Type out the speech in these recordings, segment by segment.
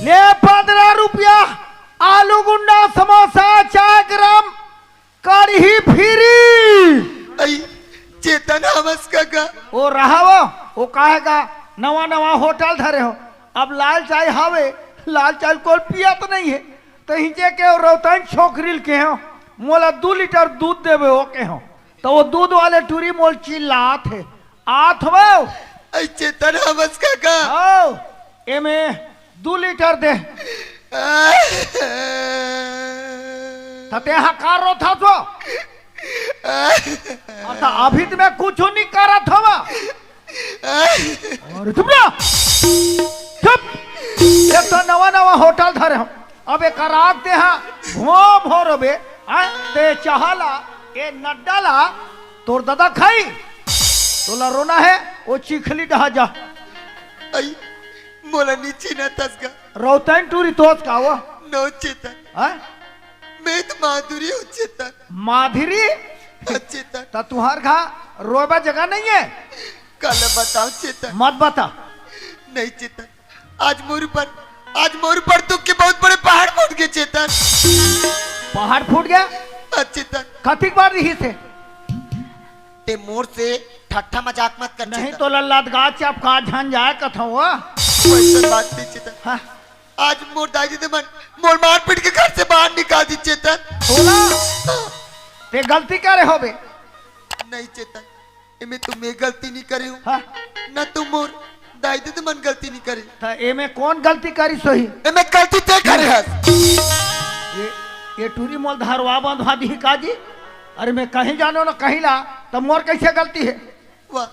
ले 15 रुपया आलू गुंडा समोसा 4 ग्राम कढ़ी फ्री। आई चेतन हमस का वो रहा वो कहेगा नवा नवा होटल धरे हो। अब लाल चाय हावे लाल चाय को पिया तो नहीं है तो हिंचे के रोहतन छोकरिल के हो मोला 2 लीटर दूध देवे हो के हो तो वो दूध वाले टूरी मोल चिल्लात है आठ वो आई चेतन हमस का आओ एमे 2 लीटर दे तते हकार रो था तो आता अभी तो मैं कुछ नहीं करा था अरे चुप ना चुप एक तो नवा नवा होटल धरे हम अब एक रात दे हाँ भो भो रबे ते चाहला ए नड्डाला तोर दादा खाई तोला रोना है वो चिखली डहा जा आई मोला नीचे न तसगा रोहतन टूरी तोस का वो नो चेतन मैं तो माधुरी हूँ चेतन माधुरी चेतन ता तुहार घा रोबा जगह नहीं है कल बताओ चेतन मत बता नहीं चेतन आज मोर पर दुख के बहुत बड़े पहाड़ फूट गए चेतन पहाड़ फूट गया चेतन कथिक बार रही से ते मोर से ठट्ठा मजाक मत कर नहीं तो लल्लाद गाछ आप का झन जाए कथा हुआ वैसा बात नहीं चेतन हाँ। आज मोर दादी दे मन मोर मार पीट के घर से बाहर निकाल दी चेतन बोला ते गलती करे होबे नहीं चेतन इमे तुम्हें गलती नहीं करी हूँ हाँ। न तुम मोर दादी दे मन गलती नहीं करी ता एमे कौन गलती करी सोही इमे गलती ते करे हस ये टूरी मोल धारवा बंधवा दी काजी अरे मैं कहीं जानो ना कहीं ला तो मोर कैसे गलती है वाह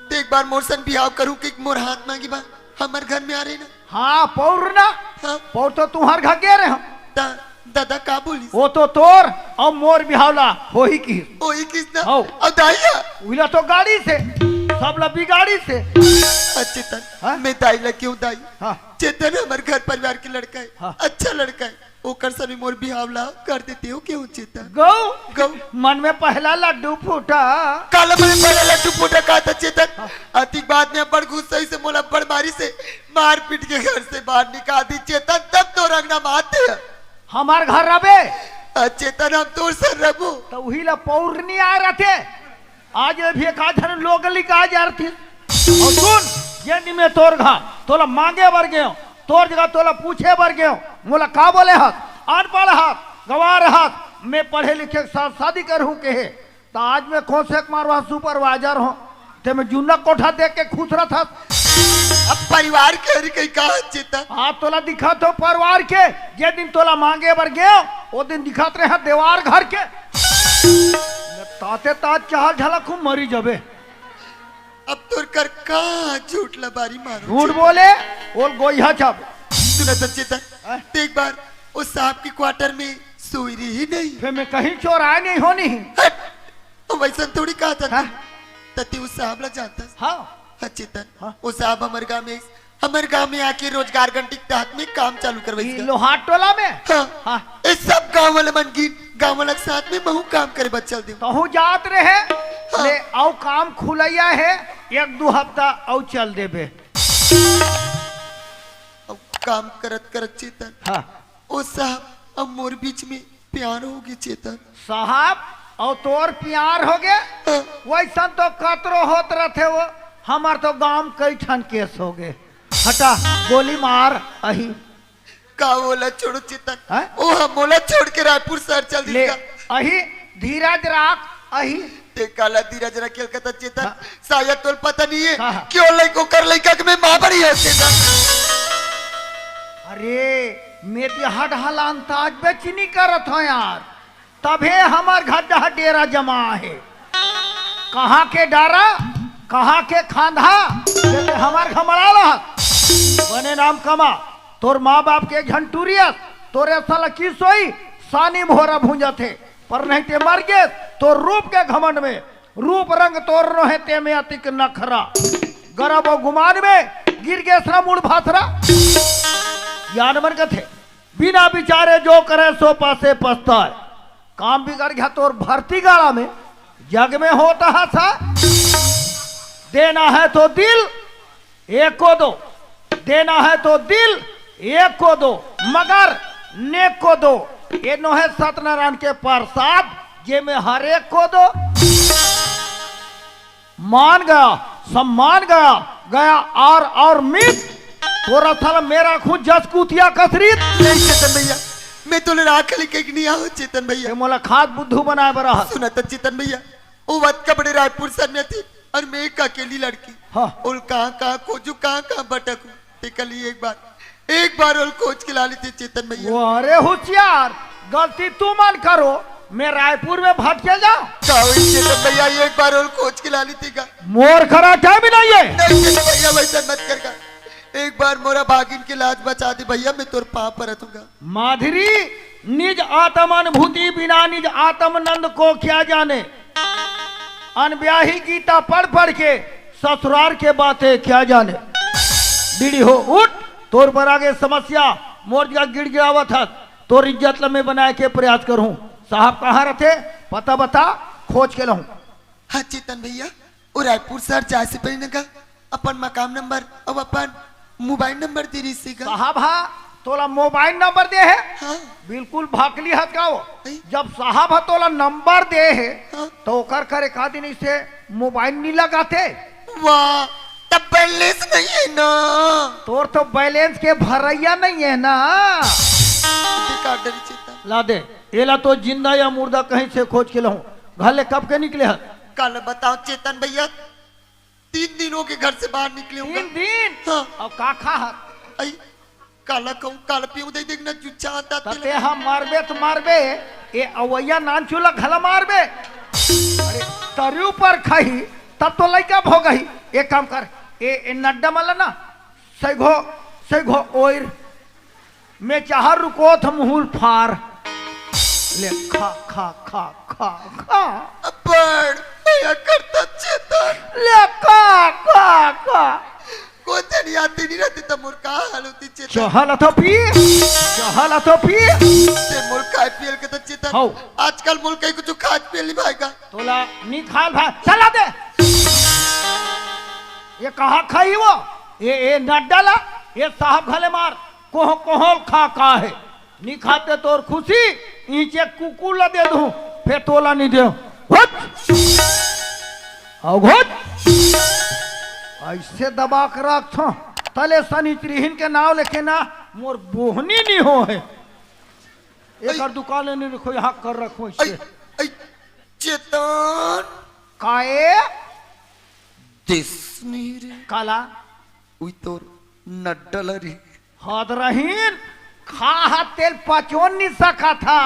तो एक बार मोर सन बिहाव करूं कि मोर हाथ मांगी बा हमारे घर में आ रही ना हाँ पौर ना हाँ पौर तो तुम्हार घर गे रहे हो दादा का बोली वो तो तोर और मोर बिहावला हो ही की ओही किसना आओ। और दाइया उला तो गाड़ी से सब लबी गाड़ी से चेतन हाँ? मैं दाई लग क्यों दाई हाँ। चेतन हमारे घर परिवार के लड़का है हाँ। अच्छा लड़का है ओकर सभी मोर बिहावला कर देते हो क्यों चेतन गौ गौ मन में पहला लड्डू फूटा काला में पहले लड्डू फूटा कहा था चेतन अतिक बाद में बड़ गुस्से से मोला बड़ मारी से मार पीट के घर से बाहर निकाल दी चेतन तब तो रंगना मारते हैं हमार घर रबे चेतन हम तो सर रबो तो वही ला पौर नहीं आ रहे थे आज भी एक आधर लोग लिखा जा रहे थे और सुन ये नहीं मैं तोर घा तोला मांगे बर गयो तोर जगह तोला पूछे बर गयो मोला का बोले हाथ अनपढ़ हाथ गवार हाथ मैं पढ़े लिखे के साथ शादी करूं के है तो आज मैं कौन से मारवा सुपरवाइजर हूं ते मैं जूना कोठा देख के खुश रहा था अब परिवार के कहीं कहा चेतन हाँ तोला दिखा तो परिवार के जे दिन तोला मांगे बर गयो वो दिन दिखात रहे देवार घर के ताते तात चाल झलक मरी जबे अब तोर कर का झूठ लबारी मारो झूठ बोले बोल गोइहा छब सुना तो चेतन एक बार उस साहब की क्वार्टर में सोई रही नहीं फिर मैं कहीं चोराय नहीं होनी तो वैसा थोड़ी कहा था हाँ? तती उस साहब ला जानता हाँ चेतन हाँ? उस साहब हमारे गांव में आके रोजगार घंटी के तहत में काम चालू करवाई लोहार टोला में हाँ, हाँ। इस सब गांव वाले मन की गांव वाला के साथ में महू काम करे बच्चल दे तो जात रहे ले औ काम खुलैया है 1-2 हफ्ता औ चल देबे अब काम करत करत चेतन हाँ ओ साहब अब मोर बीच में प्यार हो गया चेतन साहब और तोर प्यार हो गए हाँ, वैसा तो कतरो होत रहे वो हमार तो गांव कई ठन केस हो गए हटा गोली मार अही का बोला छोड़ो चेतन हाँ? ओ हम मोला छोड़ के रायपुर शहर चल ले दिया अही धीरज राख अही ते काला धीरज रखेल कता चेतन हाँ। शायद तोल पता नहीं है हाँ। क्यों लइको कर लइका के मैं मां बड़ी है चेतन अरे मेरी हड हलांताज बेचनी करत हो यार तभे हमार गड्ढा डेरा जमा है कहाँ के डारा कहाँ के खांधा हमार घमड़ा रहा बने नाम कमा तोर माँ बाप के झंटूरियस तोरे साला की सोई सानी भोरा भूंजा थे पर नहीं ते मर गए तो रूप के घमंड में रूप रंग तोर रहे ते में अतिक नखरा गरब और गुमान में गिर गए सरा मुड़ भासरा याद मन के थे बिना विचारे जो करे सो पासे पछता है काम बिगड़ गया तो भर्ती गाड़ा में जग में होता है सा देना है तो दिल एक को दो देना है तो दिल एक को दो मगर नेक को दो। ये नो है सत्यनारायण के प्रसाद जे में हर एक को दो। मान गया सम्मान गया गया और मित तोरा थाला मेरा खुद जस कुतिया कसरीत। नहीं चेतन भैया, मैं तो राख लेके नहीं आओ चेतन भैया। मोला खाद बुद्धू बनाए बरा। सुना था चेतन भैया, वो वत कपड़े रायपुर सर में थी और मैं एक अकेली लड़की। हाँ। और कहाँ खोजू कहाँ भटकू। कल एक बार और खोज के ला ली थी चेतन भैया। वो अरे होशियार, गलती तू मान करो, मैं रायपुर में भटके जाऊं। चेतन भैया एक बार और खोज के ला ली थी का। मोर खरा टाइम नहीं है। नहीं चेतन भैया वैसा मत कर का। एक बार मोरा भागिन की लाज बचा दी भैया, मैं तोर पाँव पर रखूंगा। माधुरी निज आत्म अनुभूति बिना निज आत्म नंद को क्या जाने। अनब्याही गीता पढ़ पढ़ के ससुराल के बातें क्या जाने। बीड़ी हो उठ, तोर पर आगे समस्या मोर जगह गिड़गिड़ावत है। तोर इज्जत में बनाए के प्रयास करूं। साहब कहाँ रहते पता बता, खोज के लाऊं। हाँ चेतन भैया, और रायपुर सर जाए से पहले का अपन मकाम नंबर और अपन मोबाइल नंबर दे रही सी का। साहब हाँ तोला मोबाइल नंबर दे है। हाँ। बिल्कुल भाकली हत का वो। नहीं। जब साहब है तोला नंबर दे है। हाँ। तो ओकर करे का दिन इसे मोबाइल नहीं लगाते। वाह, तब बैलेंस नहीं है ना। तोर तो बैलेंस के भरैया नहीं है ना। काट दे चेतन। ला दे एला तो जिंदा या मुर्दा कहीं से खोज के लाऊं। घले कब के निकले है? कल बताओ चेतन भैया, 3 दिनों के घर से बाहर निकले होंगे। 3 दिन। हाँ। अब का खा है? आई काला कहूँ काला पीऊँ दे देखना जुच्चा आता तते हम मारबे तो मारबे, ये अवैया नान चूल्हा घला मारबे। अरे तरियू पर खही तब तो लइका भो गई। एक काम कर, ए नड्डा मला ना सैघो ओर मैं चाह रुको थ मुहुल फार ले खा खा खा खा खा बड़ भैया करता चेतन। ले खा खा खा कोई तेरी आती नहीं रहती तो मुर्ख का हाल होती चेतन। चहल तो पी ते मुर्ख खाए पियल के तो हौ। चेतन आजकल मुल्क कहीं कुछ खाज पियल नहीं भाईगा। तोला नी खाल भाई चला दे। ये कहाँ खाई वो? ये नड्डा ला, ये साहब घले मार कोहल खा है। नहीं खाते तो और खुशी नीचे कुकुर ला दे दूं, फिर तोला नहीं दे। ऐसे दबा कर रख थो तले सनी त्रिहीन के नाव लेके ना मोर बोहनी नहीं हो है। एक और दुकान नहीं रखो, यहाँ कर रखो इससे। चेतन काए दिसनी रे काला उई तोर नड्डल रे हद रहीन खा तेल पचोन नहीं सका था,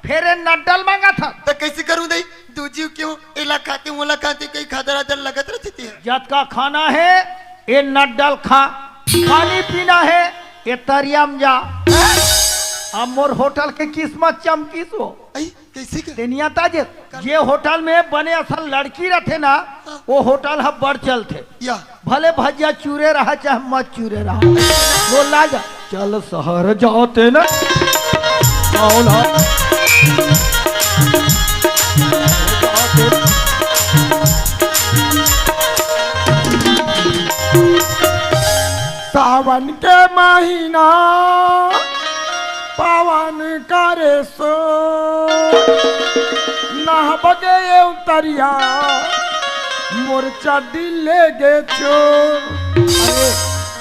फिर नड्डल मांगा था। तो कैसे करूं दई दूजी क्यों एला खाते मोला खाते कई खादर आदर लगत रहती थी। जत का खाना है ये नड्डल खा, पानी पीना है ये तरियम जा। अब मोर होटल के किस्मत चमकी सो आई कैसे कर तेनिया ताजे जे होटल में बने असल लड़की रहते ना, वो होटल हम बढ़ चलते। या भले भजिया चूरे रहा चाहे मत चूरे रहा, वो लाजा चल शहर जाते ना सावन के महीना पावन करे सो नहबगे उतरिया मोर चड्डी ले गे चो। अरे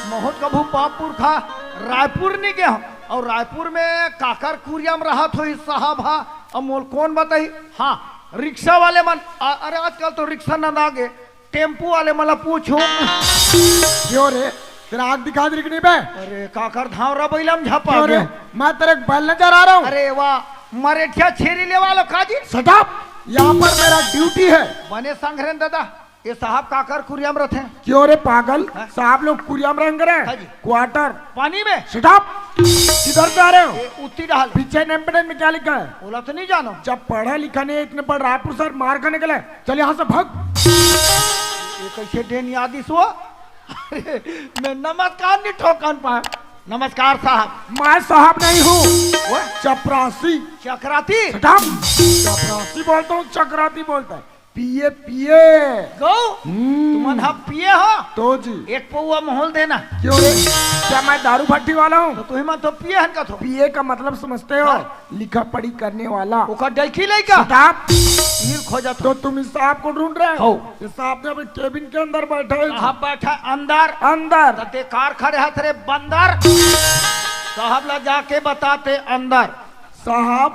मोहत कभू पापुर खा रायपुर नहीं गया और रायपुर में काकर कुरियम रहा तो इस साहब हा अमोल कौन बताई। हाँ रिक्शा वाले मन अरे आजकल तो रिक्शा न आगे टेम्पू वाले मला पूछो क्यों रे तेरा आग दिखा दे नहीं बे। अरे काकर धावरा बैलम झपा क्यों रे गया। मैं तेरे बैल नजर आ रहा हूँ। अरे वाह मरेठिया छेरी ले वालो काजी सटाप, यहाँ पर मेरा ड्यूटी है। बने संघरेन दादा ये साहब काकर कुरियम रहते हैं। क्यों रे पागल, हाँ? साहब लोग कुरियाम रंग हाँ रहे जी। क्वार्टर। पानी में सटाप, किधर पे आ रहे हो? ये उतनी डाल पीछे नेम प्लेट में क्या लिखा है? बोला तो नहीं जानो। जब पढ़ा लिखा नहीं है इतने पर रायपुर सर मार खाने के लिए चल यहाँ से भाग। ये कैसे डेन यादिस हुआ। अरे मैं नमस्कार नहीं ठोकन पाया। नमस्कार साहब। मैं साहब नहीं हूँ, वो चपरासी। चक्राती सटाप, चपरासी बोलता हूँ चक्राती बोलता है। पिए पिए गौ तुम आधा पिए हो तो जी एक पौआ मोहल देना क्यों रे? क्या मैं दारू भट्टी वाला हूँ? तो तुम्हें मत तो पिए हन का थो पिए का मतलब समझते हो? हाँ। लिखा पढ़ी करने वाला। ओका डलखी लेगा साहब नील खोजा तो तुम इस साहब को ढूंढ रहे हो? हो। इस साहब ने अभी केबिन के अंदर बैठा है। साहब बैठा अंदर अंदर तते कार खड़े हाथ रे बंदर साहब ला जाके बताते अंदर साहब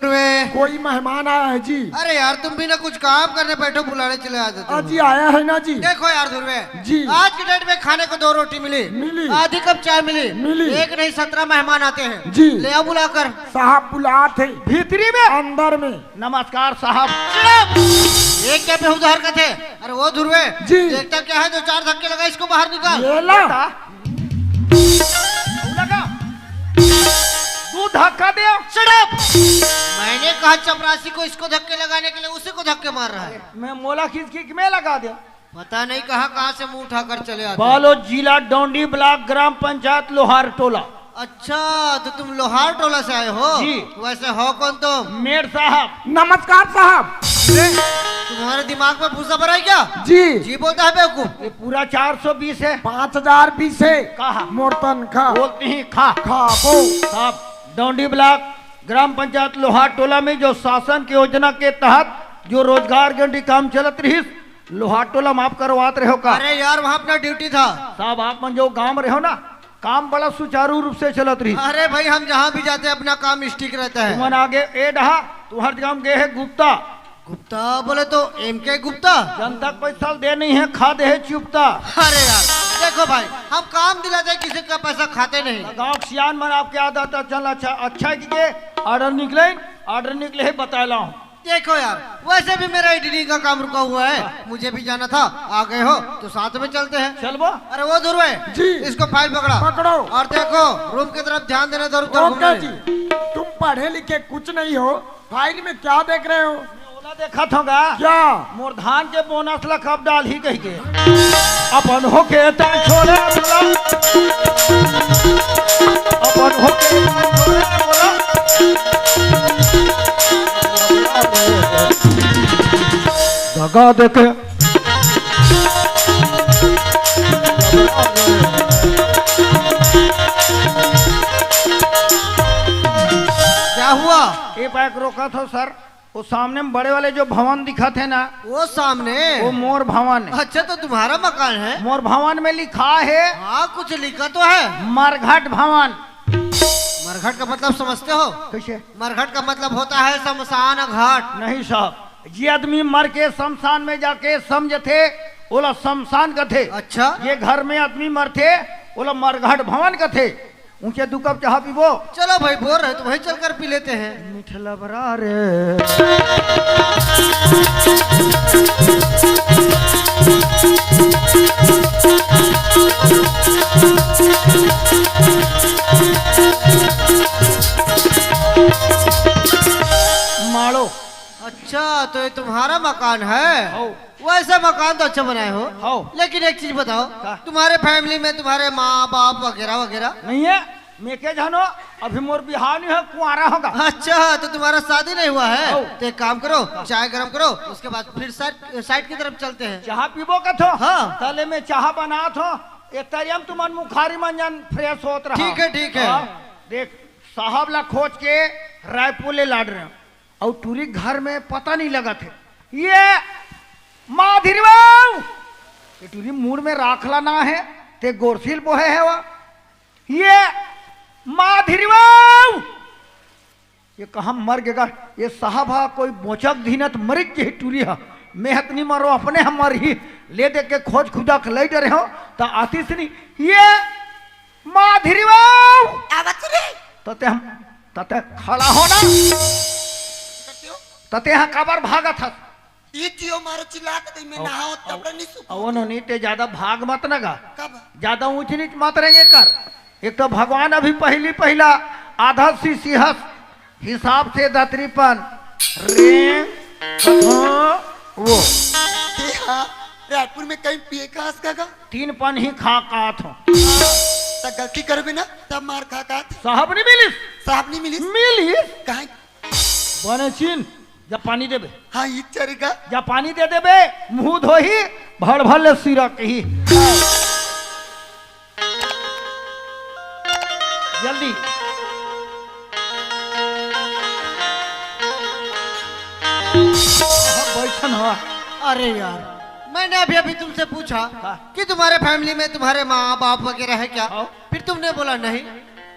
कोई मेहमान आया है जी। अरे यार तुम भी ना कुछ काम करने बैठो बुलाने चले आते हो। जी आया है ना जी। देखो यार ध्रुवे जी। आज के डेट में खाने को 2 रोटी मिली मिली। आधी कप चाय मिली मिली। एक नहीं 17 मेहमान आते हैं जी। ले आओ बुलाकर। साहब बुलाते भीतरी में अंदर में। नमस्कार साहब एक क्या बेहुदा हरकत है। अरे वो ध्रुवे जी। देखता क्या है 2-4 धक्के लगा इसको बाहर निकाल। ये ला लगा तू धक्का दे Shut up! मैंने कहा चपरासी को इसको धक्के लगाने के लिए उसी को धक्के मार रहा है। मैं मोला खींच खींच में लगा दे पता नहीं कहाँ से मुंह उठाकर चले आते हैं। बालोद जिला डोंडी ब्लॉक ग्राम पंचायत लोहार टोला अच्छा तो तुम लोहार टोला से आए हो? जी। वैसे हो कौन तुम? मेर साहब नमस्कार साहब। तुम्हारे दिमाग में भूसा भरा है क्या? जी जी बोलता है बेवकूफ। ये पूरा 420 है 5020 है कहा मोर्तन खा बोलते ही खा खा बो। साहब डोंडी ब्लॉक ग्राम पंचायत लोहार टोला में जो शासन की योजना के तहत जो रोजगार गारंटी काम चलत रही लोहार टोला में आप करवात रहे हो का? अरे यार वहाँ अपना ड्यूटी था। साहब आप मन जो गांव में रहो ना काम बड़ा सुचारू रूप से चलत रही अरे भाई हम जहाँ भी जाते हैं अपना काम स्टिक रहता है। तुमन आगे ए डहा तुहर गांव गए है गुप्ता गुप्ता बोले तो एम के गुप्ता। जनता को पैसा दे नहीं है खा दे है चुपता अरे यार देखो भाई हम काम दिलाते हैं किसी का पैसा खाते नहीं। गाँव सियान मन आपके आदत है, चल अच्छा की ऑर्डर निकले है बताया हूँ। देखो यार वैसे भी मेरा एडिटिंग का काम रुका हुआ है मुझे भी जाना था आ गए हो तो साथ में चलते हैं। चलबो अरे वो दूर जी। इसको फाइल पकड़ा पकड़ो। और देखो रूम की तरफ ध्यान देना जरूर तो ओके जी। तुम पढ़े लिखे कुछ नहीं हो फाइल में क्या देख रहे हो? ओला देखा था क्या? मोर धान के बोनस ला कब डाल ही गई के अपन होके तन छोड़े बोला अपन होके तन छोड़े बोला दगा देके क्या हुआ? ये बाइक रोका था सर वो सामने में बड़े वाले जो भवन दिखा थे ना वो सामने वो मोर भवन है। अच्छा तो तुम्हारा मकान है? मोर भवन में लिखा है हाँ कुछ लिखा तो है। मरघट भवन। मरघट का मतलब समझते हो? कैसे? मरघट का मतलब होता है शमशान घाट। नहीं साहब ये आदमी मर के शमशान में जाके समझे थे बोला शमशान का थे। अच्छा ये घर में आदमी मरते बोला मरघट भवन का थे। ऊंचे 2 कप चाह पीबो। चलो भाई बोल रहे तो वही चलकर पी लेते हैं। मिठला बरा रे माड़ो। अच्छा तो ये तुम्हारा मकान है? हो। वैसे मकान तो अच्छा बनाए हो। हो। लेकिन एक चीज बताओ क्या? तुम्हारे फैमिली में तुम्हारे माँ बाप वगैरह वगैरह? नहीं है मैं क्या जानो अभी मोर बिहार नहीं है कुआरा होगा। अच्छा तो तुम्हारा शादी नहीं हुआ है? हो। तो एक काम करो चाय गरम करो उसके बाद फिर साइड की तरफ चलते हैं। चाह पीबो का थो हाँ। तले में चाह बना थो एक तरियम तुमन मुखारी मंजन फ्रेश होत रहा। ठीक है, ठीक है। हाँ, देख साहब ला खोज के रायपुर ले लाड रहे और टूरी घर में पता नहीं लगा थे ये माधुरी ये टूरी मूड में राखला ना है ते गोरसिल बोहे है वा ये माधुरी ये कहा मर गएगा ये साहब हा कोई बोचक धीनत मरिक के टूरी हा मेहत नहीं मरो अपने हम मर ही ले दे के खोज खुदा के ले डरे हो तो आती से नहीं ये माधुरी तते खड़ा हो ना तते यहाँ काबर भागा था ये जियो मारो चिल्ला के मैं नहाओ तबड़ा नहीं सुख अवनो नीते ज्यादा भाग मत नगा कब ज्यादा ऊंच नीच मत रहेंगे कर एक तो भगवान अभी पहला आधा सी सिहस हिसाब से दतरीपन रे वो हाँ रायपुर में कहीं पिए का हंस का 3 पन ही खा का थो तो गलती करोगे ना तब मार खा का साहब नहीं मिलिस साहब नहीं मिली मिलिस कहाँ बने चीन जब पानी देबे हाँ ई चरेगा जब पानी दे देबे मुंह धोही भड़ भड़ ले सिरा कही जल्दी बैठन हो अरे यार, मैंने अभी अभी तुमसे पूछा हाँ। कि तुम्हारे फैमिली में तुम्हारे माँ बाप वगैरह है क्या? हाँ। फिर तुमने बोला नहीं।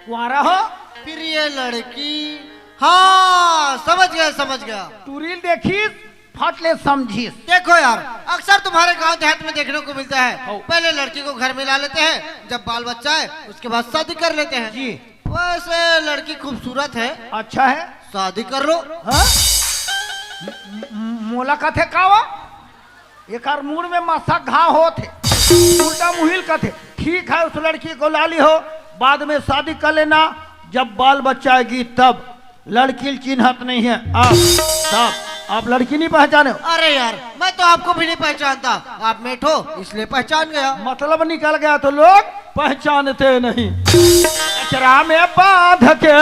कुआरा हो फिर ये लड़की, हाँ समझ गया। टूरील देखी फट ले समझीस। देखो यार, अक्सर तुम्हारे गांव देहात में देखने को मिलता है, हाँ। पहले लड़की को घर में ला लेते हैं, जब बाल बच्चा है उसके बाद शादी कर लेते हैं। जी वैसे लड़की खूबसूरत है, अच्छा है शादी कर लो। हाँ? मोला कथे कावा एक मूड में मसा घाव होते उल्टा मुहिल कथे ठीक है उस लड़की को लाली हो बाद में शादी कर लेना जब बाल बच्चा आएगी तब लड़की चिन्हत नहीं है आप लड़की नहीं पहचाने हो अरे यार, मैं तो आपको भी नहीं पहचानता, आप मेठो इसलिए पहचान गया। मतलब निकल गया तो लोग पहचानते नहीं अचरा में बांध के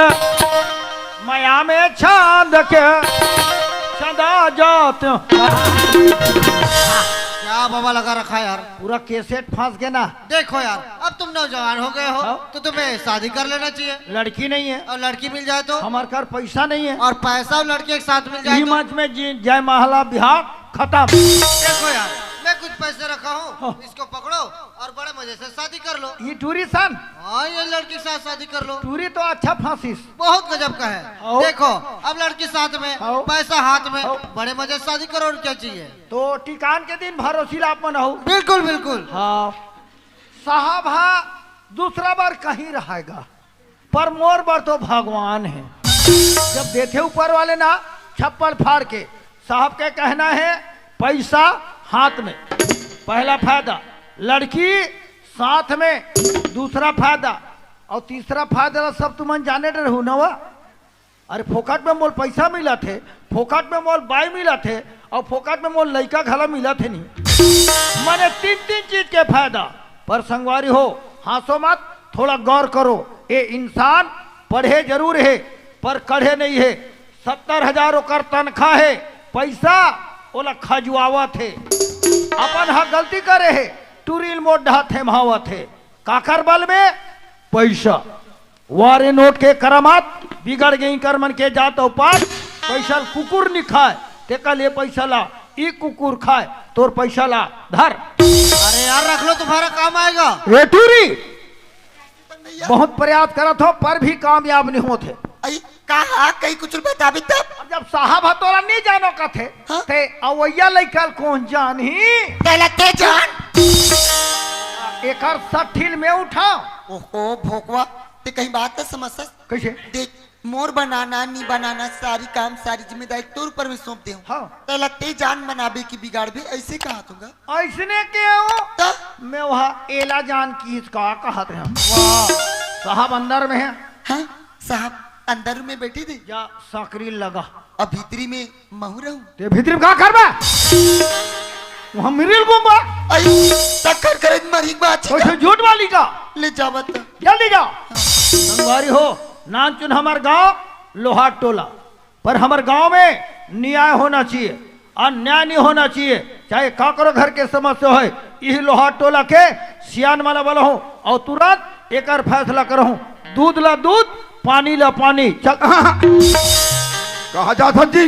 माया में छांद के सदा जाते क्या बाबा लगा रखा है यार। पूरा केसेट फंस गया ना देखो यार, अब तुम नौजवान हो गए हो हाँ। तो तुम्हें शादी कर लेना चाहिए, लड़की नहीं है और लड़की मिल जाए तो, हमारे घर पैसा नहीं है और पैसा और लड़की एक साथ मिल जाए तो। मंच में जय महला बिहार खत्म देखो यार, मैं कुछ पैसे रखा हूँ, हाँ। इसको पकड़ो और बड़े मजे से शादी कर लो। ये टूरी सन हाँ, ये लड़की के साथ शादी कर लो, टूरी तो अच्छा फांसिस बहुत गजब का है। हाँ। देखो, अब लड़की साथ में, हाँ। पैसा हाथ में, हाँ। बड़े मजे से शादी करो, और क्या चाहिए। तो टिकान के दिन भरोसी आप मनाओ बिल्कुल बिल्कुल। हाँ साहब हाँ दूसरा बार कहीं रहेगा पर मोर बार तो भगवान है जब देखे ऊपर वाले ना छप्पर फाड़ के साहब के कहना है पैसा हाथ में पहला फायदा लड़की साथ में दूसरा फायदा और तीसरा फायदा सब तुम जाने रहू ना वा अरे फोकट में मोल पैसा मिला थे फोकट में मोल बाई मिला थे और फोकट में मोल लड़का घला मिला थे नहीं माने तीन चीज के फायदा पर संगवारी हो हासो मत थोड़ा गौर करो ये इंसान पढ़े जरूर है पर कढ़े नहीं है 70,000 कर तनख्वाह है पैसा ओला खजुआवा थे अपन हा गलती करे है टूरिल मोड ढा थे महावत है काकर बल में पैसा वारे नोट के करामात बिगड़ गई करमन के जात पास पैसा कुकुर नहीं खाए तेका ले पैसा ला ई कुकुर खाए तोर पैसा ला धर अरे यार, रख लो, तुम्हारा काम आएगा। रे टूरी बहुत प्रयास करत हो पर भी कामयाब नहीं होते आई कहा कहीं कुछ बता भी तब अब जब साहब हतोला नहीं जानो कथे हाँ? ते अवैया लइकल कौन जानी कहते जान एकर सठिल में उठाओ ओहो भोकवा ते कहीं बात तो समझ कैसे देख मोर बनाना नी बनाना सारी काम सारी जिम्मेदारी तोर ऊपर में सौंप दे हाँ ते जान बनाबे की बिगाड़ भी ऐसे कहा दूंगा ऐसने के हो तब मैं वहाँ एला जान की इसका कहते हैं वाह साहब अंदर में है हाँ साहब अंदर में बैठी थी या सकरी लगा और भीतरी में महू रहूं ते भीतर में का करबा वहाँ मिरिल गुम्बा आई टक्कर करे मरी बात कैसे झूठ वाली का ले जावत जल्दी जाओ संगवारी हो नानचुन हमार गांव लोहार टोला पर हमारे गांव में न्याय होना चाहिए अन्याय नहीं होना चाहिए चाहे काकरो घर के समस्या हो यही लोहार टोला के सियान माला वाला हूँ और तुरंत एक फैसला करो दूध ला दूध पानी ला पानी चल कहा जात जी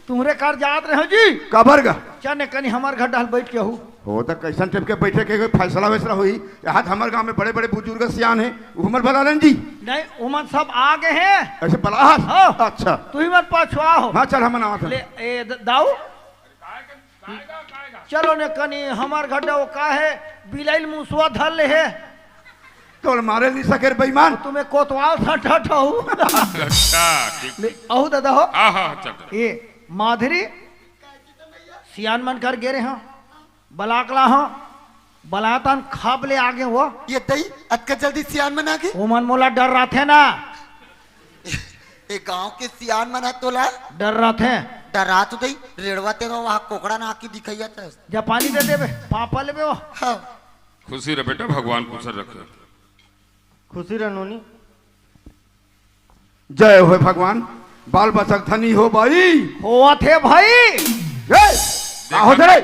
तुम्हारे कार जात रहे जी कबर गा चने कनी हमार घर डाल बैठ के हूँ हो तो कैसन टेप के बैठे के कोई फैसला वैसला हुई यहाँ हमारे गांव में बड़े बड़े बुजुर्ग सियान हैं उमर बलालन जी नहीं उमन सब आगे हैं ऐसे बलाहट हाँ। अच्छा तू ही मत पछुआ हो हाँ चल हम आवाज ले दाऊ चलो ने कनी हमार गड्ढा वो का है बिलाइल मुसवा धर ले है तो मारे नहीं सके बेईमान तुम्हें कोतवाल सा ठठो अच्छा ठीक अहू दादा हो हाँ हाँ चल ये माधुरी सियान मन कर गे रहे हो बलाकला हो बलातन खाब ले आगे वो ये दई अतका जल्दी सियान मना के ओमन मोला डर रहा थे ना ए गांव के सियान मना तोला डर रहा थे डरा तो दई रेड़वा ते वहां कोकड़ा ना आके दिखैया था जब पानी दे देवे पापा ले वो हाँ खुशी रहे बेटा भगवान कुशल रखे खुशी रनोनी। जय हो भगवान बाल बचक धनी हो भाई। हुआ थे भाई। ए, का हो रे?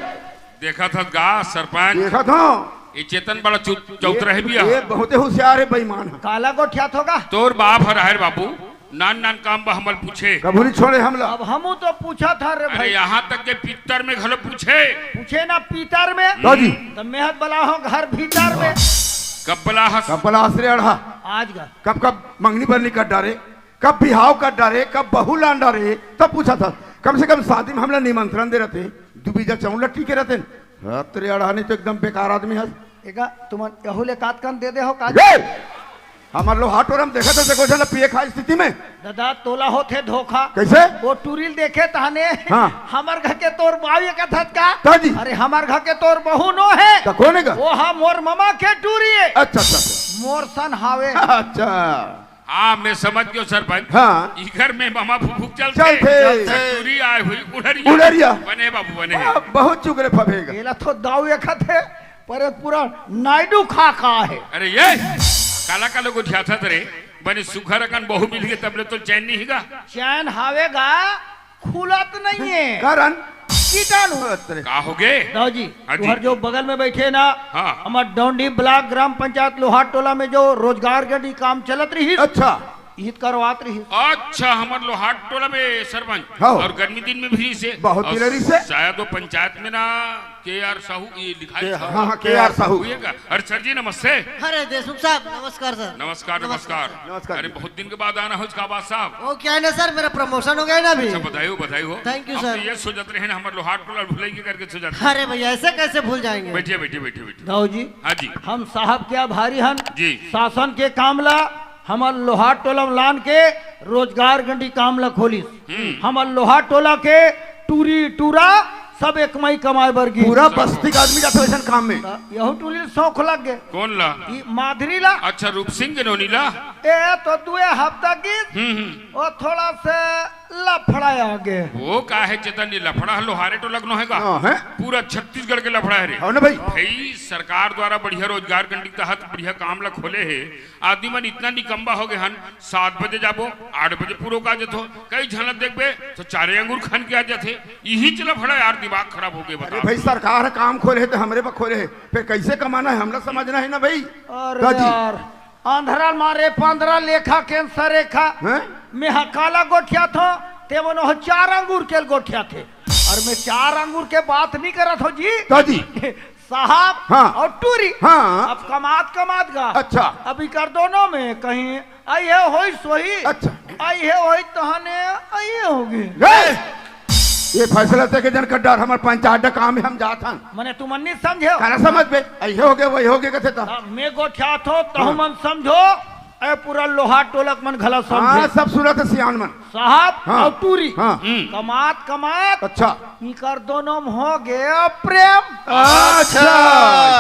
देखा था गा सरपंच देखा था ये चेतन बड़ा चौतरहे भी ये बहुत होशियार है बेईमान है। काला गोठिया होगा। तोर बाप हर बाबू नान नान काम बा हमल पूछे। कबू नहीं छोड़े हम लोग। अब हमू तो पूछा था रे अरे भाई। यहाँ तक के पितर में घलो पूछे। पूछे ना पीतर में। लो जी। तो मेहत बला हो घर भीतर में। कब बला हस कब बला आश्रय अढ़ा, आज का कब कब मंगनी बरनी कर डारे, कब बिहाव कर डारे, कब बहू लान डारे, तब पूछा था। कम से कम शादी में हम लोग निमंत्रण दे रहते, दुबीजा चौन लट्टी के रहते। तेरे अढ़ा नहीं तो एकदम बेकार आदमी है। एगा तुम यहूले काटकन दे दे हो काज। हमार लोग हाट और हम देखा था देखो चला पिए खा स्थिति में दादा तोला होते धोखा। कैसे? वो टूरिल देखे तहने। हाँ। हमार घर के तोर बावी का थका। ताजी। अरे हमार घर के तोर बहू नो है। तो कौन है का? वो हम मोर ममा के टूरी है। अच्छा अच्छा मोर सन हावे। अच्छा। हाँ मैं समझ गयो सरपंच। हाँ। ई घर में मामा फुफुक चलते चलते। चूरी आए हुई उड़रिया उड़रिया। बने बाबू बने बहुत चुगले फबेगा। येला तो दाव एक थे पर पूरा नायडू खा खा है। अरे ये काला काला को ध्याथा तरे बने सुखर अकन बहु मिल गए तबले तो चैन नहीं हिगा। चैन हावेगा खुलत नहीं है। कारण कीटाणु। का हो गए दाऊ जी हाँ जी। तुहर जो बगल में बैठे ना। हाँ। हमार डोंडी ब्लॉक ग्राम पंचायत लोहार टोला में जो रोजगार के काम चलत रही। अच्छा ईद करवात रही। अच्छा हमार लो हाट टोला में सरपंच हाँ। और गर्मी दिन में भी से बहुत और दिलेरी से। शायद वो पंचायत में ना के.आर. साहू ये लिखा है हाँ हाँ के.आर. साहू। हुएगा। अरे सर जी नमस्ते। अरे देशमुख साहब नमस्कार सर। नमस्कार नमस्कार नमस्कार। अरे बहुत दिन के बाद आना हो इसका बात साहब। वो क्या है ना सर मेरा प्रमोशन हो गया ना अभी। अच्छा बधाई हो Thank you, हम sir। तो ये सोचते रहे ना हमारे लो हाट टोला भुलाई के करके सोचते। अरे भैया ऐसे कैसे भूल जाएंगे। बैठिए बैठिए बैठिए बैठिए दाऊ जी हाँ जी हम साहब क्या भारी हन जी। शासन के कामला हमार लोहार टोला में लान के रोजगार गंडी कामला खोली। हमार लोहार टोला के टूरी टूरा सब एक मई कमाए बरगी। पूरा बस्ती का आदमी जाता है ऐसा काम में। यहू टूरी शौक लग गए। कौन ला ई माधुरी ला। अच्छा रूप सिंह के नोनी ला ए तो दुए हफ्ता की और थोड़ा से लफड़ा आगे। वो का है चेतन ये लफड़ा लोहारे तो लगनो है का हाँ, है? पूरा छत्तीसगढ़ के लफड़ा है रे हो ना भाई। भाई सरकार द्वारा बढ़िया रोजगार गंडी तहत बढ़िया काम ला खोले है आदमी मन इतना निकम्बा हो गए हन 7 बजे जाबो 8 बजे पूरो का जतो कई झलक देखबे तो 4 अंगूर खान के आ जाते यही चला फड़ा यार दिमाग खराब हो गए अरे बता भाई सरकार काम खोले है तो हमरे पर खोले है फिर कैसे कमाना है हम लोग समझना है ना भाई। अरे दादी। यार आंध्रा मारे 15 लेखा कैंसर रेखा हैं? में काला गोठिया था ते मनो 4 अंगूर के गोठिया थे और मैं 4 अंगूर के बात नहीं करत हो जी। दादी। साहब हाँ। और टूरी हाँ। अब कमात गा। अच्छा। अभी कर दोनों में कहीं आई है होई सोही। अच्छा। आई है होई तहने आई होगी। ए! ये फैसला ते के जन कर डार हमार पंचायत का काम है हम जात हन। मने तुम नहीं समझे काना समझ बे ऐसे हो गए वही हो गए कथे ता। मैं गोठिया थो तो मन समझो ए पूरा लोहा टोलक मन घला हाँ समझे। सब सूरत है सियान मन। साहब हाँ। और टूरी हाँ। कमात अच्छा इकर दोनों में हो गए प्रेम। अच्छा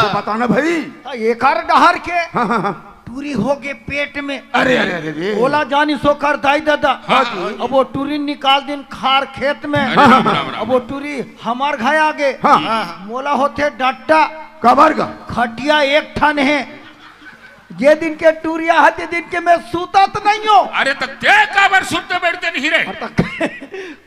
तो बताना भाई। तो एकर डहर के हाँ हाँ हाँ। टूरी हो गए पेट में। अरे अरे अरे अरे। ओला जानी सो कर दाई दादा। हाँ। अब वो टूरी निकाल दिन खार खेत में। अरे राम राम राम। अब वो टूरी हमार घर आगे हाँ। मोला होते डट्टा कबर का खटिया एक ठन है जे दिन के टूरिया हते दिन के मैं सूतत नहीं हो। अरे तो ते काबर सुनते बैठते नहीं रे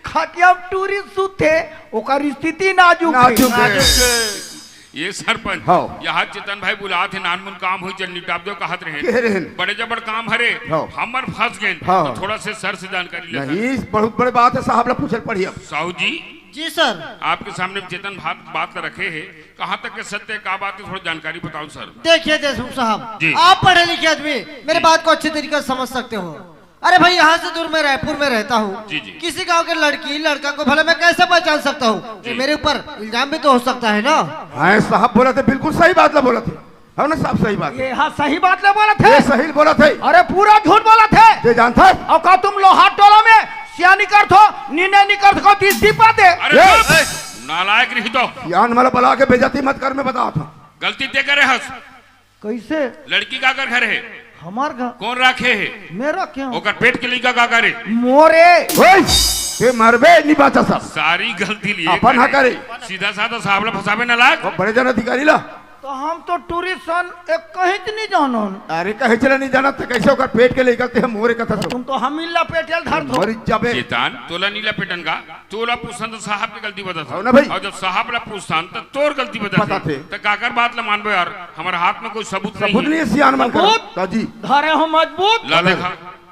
खटिया में टूरी सूते ओकर स्थिति नाजुक नाजुक है। है। ये सरपंच हाँ। यहाँ चेतन भाई बुला थे नानमुन काम हुई चल निपटाब दो कहत कह रहे रहे बड़े जबड़ काम हरे हाँ। हमर फंस गए हाँ। तो थोड़ा से सर से जानकारी ले नहीं बहुत बड़ी बात है साहब ने पूछल पड़ी अब। साहू जी जी सर। आपके सामने चेतन बात रखे हैं कहाँ तक के सत्य का बात है थोड़ी जानकारी बताओ सर। देखिए देशमुख साहब जी। आप पढ़े लिखे आदमी मेरे बात को अच्छे तरीके से समझ सकते हो। अरे भाई यहाँ से दूर मैं रायपुर में रहता हूँ। जी, जी। किसी गांव के लड़की लड़का को भले मैं कैसे पहचान सकता हूँ। ये मेरे ऊपर इल्जाम भी तो हो सकता है ना। हाँ साहब बोला थे बिल्कुल सही बात ला बोला थे। हम ना साहब सही बात ये हाँ सही बात ले बोला थे। ये सही बोला थे। अरे पूरा झूठ बोला थे। ये जानता है और का तुम लोहार टोला में सियानी कर थो नीने निकर थो तीस दीपा दे। अरे ये- चुप, नालायक नहीं तो यान वाला बला के बेजती मत कर मैं बता था। गलती ते करे हस कैसे लड़की का कर घर है हमार घर कौन राखे है मेरा क्यों ओकर पेट के लिखा का करे मोरे ओए ये मरबे नहीं बाचा सब। सारी गलती लिए अपन हाँ करे। सीधा साधा साहब ला फसावे ना लाग वो बड़े जन अधिकारी ला तो हम तो टूरिस्ट एक कहीं नहीं जानो। अरे कहे चला नहीं जाना तो कैसे होकर पेट के लेकर हम मोरे कथा तुम तो हम इल्ला पेटेल धर दो। मरी जाबे चेतन तोला नीला पेटन का तोला पूछन तो साहब की गलती बता हो ना भाई। और जब साहब ला पूछतान तो तोर गलती बता बताते। तो काकर बात ला मानबो यार हमारे हाथ में कोई सबूत सबूत नहीं नहीं है। है सियान मन कर सबूत? ताजी धरे हो मजबूत। ला देखा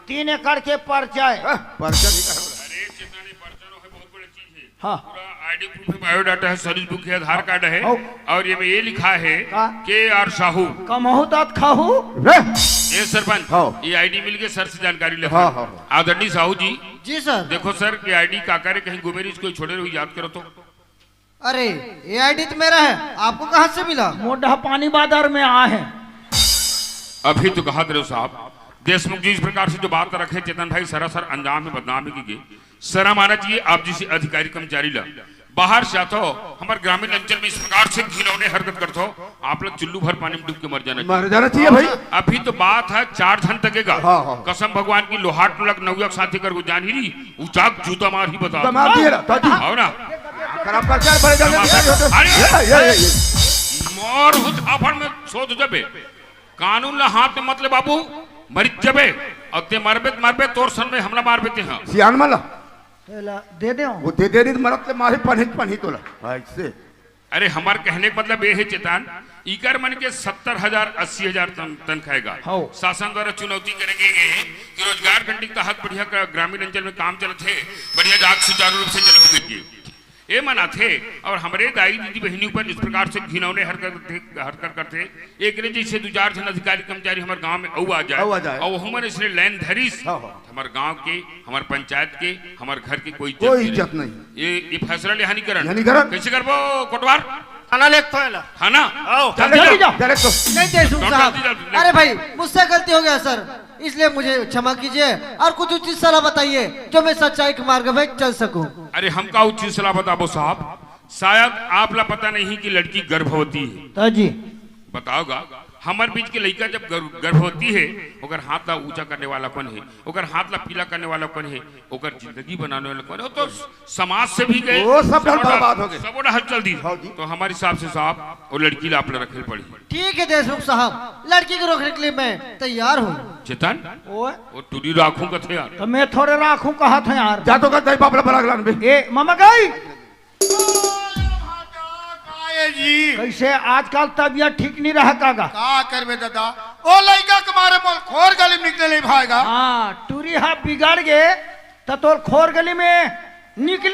3 एकड़ के परचय। पर्चा नहीं कर अरे चेतन ये पर्चा है बहुत बड़ी चीज है। हाँ पूरा आईडी प्रूफ है बायोडाटा है सर्विस बुक है आधार कार्ड है औ। और ये में ये लिखा है का? के आर साहू कमहू तात खाहू। रे ये सरपंच हाँ। ये आईडी मिल के सर से जानकारी ले हाँ, हाँ, हाँ। आदरणीय साहू जी जी सर। देखो सर ये आईडी काका रे कहीं गुमेरी इसको छोड़े रहो याद करो तो अरे ये आईडी तो मेरा है, आपको कहाँ से मिला? मोढ़ा पानी बाजार में आए हैं। अभी तो कहा दे साहब देशमुख जी इस प्रकार से जो बात रखे चेतन भाई सरासर अंजाम में बदनाम की गई शर्म आना चाहिए आप जैसे अधिकारी कर्मचारी ला बाहर से आते हो हमारे ग्रामीण अंचल में इस प्रकार से घिनौने हरकत करते हो आप लोग चुल्लू भर पानी में डूब के मर जाना मर जाना चाहिए भाई। अभी तो बात है 4 धन तकेगा हाँ, हाँ। कसम भगवान की लोहाट लग नवयक साथी कर को जान ही नहीं उचाक जूता मार ही बता दमाद दिए रहा ताजी आओ ना खराब पर्चा बड़े जाने अरे मोर हुत आफड़ में सोच जबे कानून ला हाथ में मतलब बाबू मरित जबे और ते मरबे तोर सन में हमला मार बेते हैं सियान माला दे दे वो दे दे नहीं मरत ले मारे पन्ही तोला ऐसे अरे हमार कहने का मतलब ये है चेतन इकर मन के 70,000 80,000 तन खाएगा हाँ। शासन द्वारा चुनौती करेंगे कि रोजगार गंडी के तहत बढ़िया ग्रामीण अंचल में काम चलते थे बढ़िया जाग सुचारू रूप से चलाओगे ये मना थे और हमारे दाई दीदी बहनी पर इस प्रकार से घिनौने हरकत करते एक ने जैसे 2-4 जन अधिकारी कर्मचारी हमारे गांव में औ आ जाए और हमारे इसलिए लैंड धरीस हाँ। हमारे गांव के हमारे पंचायत के हमारे घर की कोई इज्जत नहीं। ये फैसला ले हानिकरण हानिकरण? कैसे करबो कोटवार थाना लेख तो थाना जल्दी जाओ। डायरेक्ट तो नहीं देशमुख जल्दी, साहब। जल्दी। अरे भाई मुझसे गलती हो गया सर, इसलिए मुझे क्षमा कीजिए और कुछ उचित सलाह बताइए जो मैं सच्चाई के मार्ग में चल सकूं। अरे हमका उचित सलाह बताओ साहब शायद आप ला पता नहीं कि लड़की गर्भवती है ताजी बताओगा हमारे बीच के लड़का जब गर्भवती है ओकर हाथ ला ऊंचा करने वाला कौन है ओकर हाथ ला पीला करने वाला कौन है ओकर जिंदगी बनाने वाला कौन है वो तो समाज से भी गए वो सब बर्बाद हो गए। सब हलचल दी हाँ जी। तो हमारे हिसाब से साहब वो लड़की ला आप रखे पड़ी ठीक है देशमुख साहब, लड़की को रोकने के लिए मैं तैयार हूँ। चेतन ओए वो टूरी राखू कथे यार तो मैं थोड़े राखूं कहा था यार। जा तो कर दई बापला बड़ा गलान बे ए मामा गई जी कैसे आजकल तबियत ठीक नहीं रहा कागा। का करबे दादा ओ लड़का के मारे बोल खोर गली में निकले नहीं भाएगा। हाँ टूरी हा बिगड़ गए तो तोर खोर गली में निकल